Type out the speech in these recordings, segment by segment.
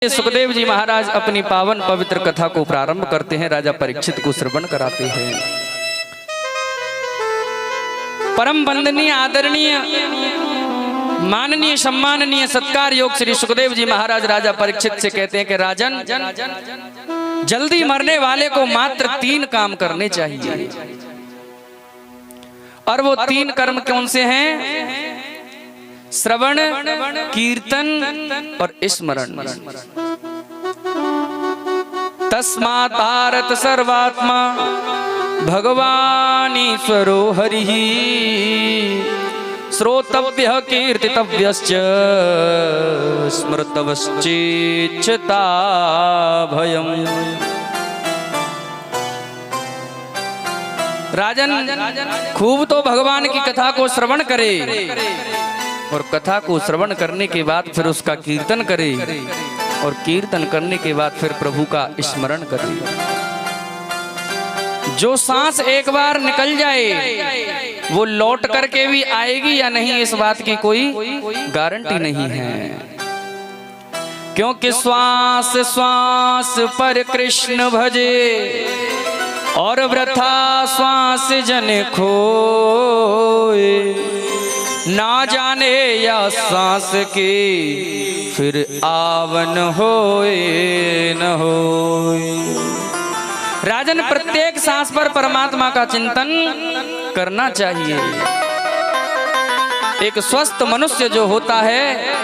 सुखदेव जी महाराज अपनी पावन पवित्र कथा को प्रारंभ करते हैं। राजा परीक्षित को श्रवण कराते हैं। परम वंदनीय आदरणीय माननीय सम्माननीय सत्कार योग श्री सुखदेव जी महाराज राजा परीक्षित से कहते हैं कि राजन, जल्दी मरने वाले को मात्र 3 काम करने चाहिए। और वो 3 कर्म कौन से हैं? श्रवण, कीर्तन और स्मरण। तस्मात् भारत सर्वात्मा भगवानीश्वरो हरिः श्रोतव्यः कीर्तितव्यश्च स्मृतव्यश्चेच्छता भयम्। राजन, खूब तो भगवान की कथा को श्रवण करे और कथा को श्रवण करने के बाद फिर उसका कीर्तन करे और कीर्तन करने के बाद फिर प्रभु का स्मरण करे। जो सांस एक बार निकल जाए वो लौट करके भी आएगी या नहीं, इस बात की कोई गारंटी नहीं है। क्योंकि श्वास श्वास पर कृष्ण भजे और वृथा श्वास जन खोए। ना जाने या सांस के फिर आवन होए न होए। राजन, प्रत्येक सांस पर परमात्मा का चिंतन करना चाहिए। एक स्वस्थ मनुष्य जो होता है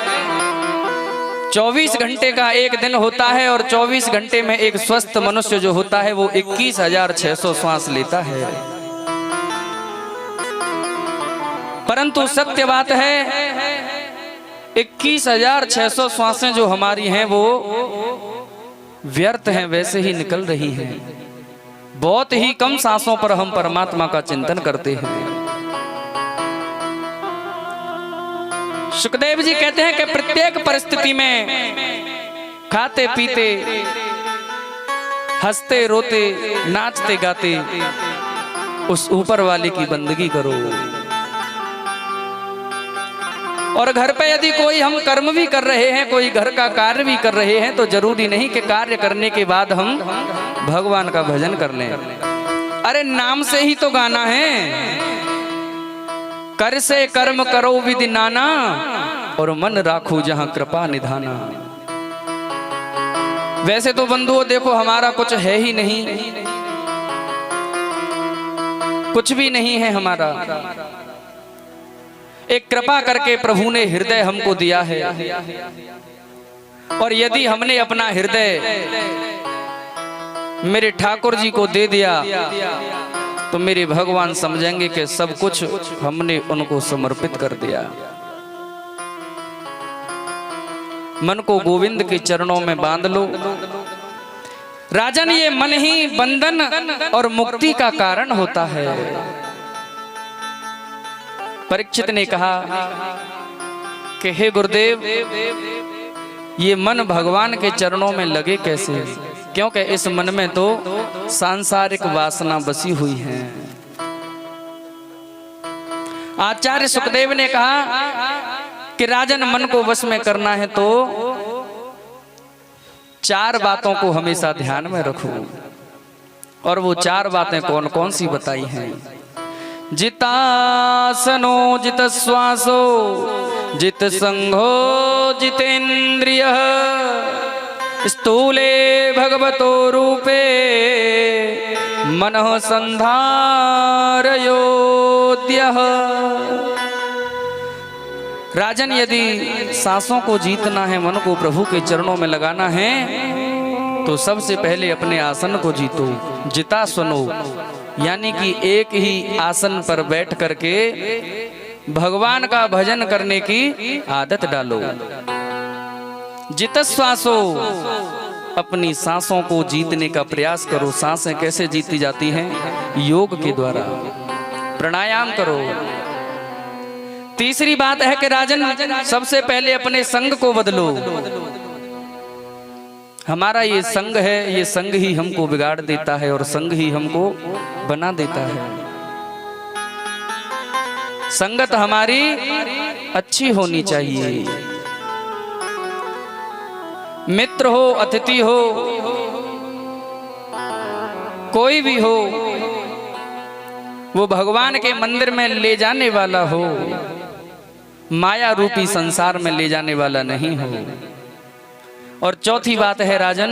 24 घंटे का एक दिन होता है और 24 घंटे में एक स्वस्थ मनुष्य जो होता है वो 21,600 श्वास लेता है। परंतु सत्य बात है 21,600 श्वासें जो हमारी हैं वो व्यर्थ हैं, वैसे ही निकल रही हैं। बहुत ही कम सांसों पर हम परमात्मा का चिंतन करते हैं। सुखदेव जी कहते हैं कि प्रत्येक परिस्थिति में खाते पीते हंसते रोते नाचते गाते उस ऊपर वाले की बंदगी करो। और घर पे यदि कोई हम कर्म भी कर रहे हैं, कोई घर का कार्य भी कर रहे हैं, तो जरूरी नहीं कि कार्य करने के बाद हम भगवान का भजन कर लें। अरे नाम से ही तो गाना है। कर से कर्म करो विधि नाना और मन राखो जहां कृपा निधाना। वैसे तो बंधुओं देखो, हमारा कुछ है ही नहीं, कुछ भी नहीं है हमारा। एक कृपा करके प्रभु ने हृदय हमको दिया है और यदि हमने अपना हृदय मेरे ठाकुर जी को दे दिया तो मेरे भगवान समझेंगे कि सब कुछ हमने उनको समर्पित कर दिया। मन को गोविंद के चरणों में बांध लो। राजन, ये मन ही बंधन और मुक्ति का कारण होता है। परीक्षित ने कहा कि हे गुरुदेव, ये मन भगवान के चरणों में लगे कैसे? क्योंकि इस मन में तो सांसारिक वासना बसी हुई है। आचार्य सुखदेव ने कहा कि राजन, मन को वश में करना है तो 4 बातों को हमेशा ध्यान में रखो। और वो 4 बातें कौन कौन सी बताई हैं? जितासनो जित श्वासो जित संघो जितेन्द्रियः स्थूले भगवतो रूपे मनः संधारयोद्यः। राजन, यदि सांसों को जीतना है, मन को प्रभु के चरणों में लगाना है, तो सबसे पहले अपने आसन को जीतो। जितासनो यानी कि एक ही आसन पर बैठ करके भगवान का भजन करने की आदत डालो। जितश्वासो अपनी सांसों को जीतने का प्रयास करो। सांसें कैसे जीती जाती हैं? योग के द्वारा। प्राणायाम करो। तीसरी बात है कि राजन, सबसे पहले अपने संग को बदलो। हमारा ये संग है, ये संग ही हमको बिगाड़ देता है और संग ही हमको बना देता है। संगत हमारी अच्छी होनी चाहिए। मित्र हो, अतिथि हो, कोई भी हो, वो भगवान के मंदिर में ले जाने वाला हो, माया रूपी संसार में ले जाने वाला नहीं हो। और चौथी बात है राजन,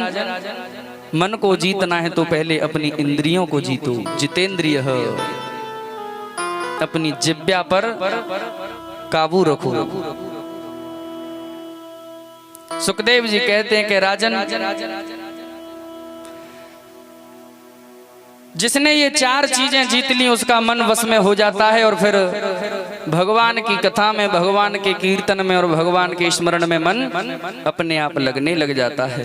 मन को जीतना है तो पहले अपनी इंद्रियों को जीतो। जितेंद्रिय हो, अपनी जिह्वा पर काबू रखो। सुखदेव जी कहते हैं कि राजन, जिसने ये चार चीजें जीत ली उसका मन वश में हो जाता है और फिर भगवान की कथा में, भगवान के कीर्तन में और भगवान के स्मरण में मन अपने आप लगने लग जाता है।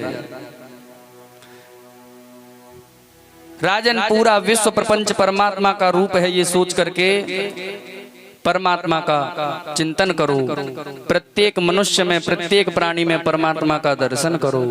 राजन, पूरा विश्व प्रपंच परमात्मा का रूप है, ये सोच करके परमात्मा का चिंतन करो। प्रत्येक मनुष्य में, प्रत्येक प्राणी में परमात्मा का दर्शन करो।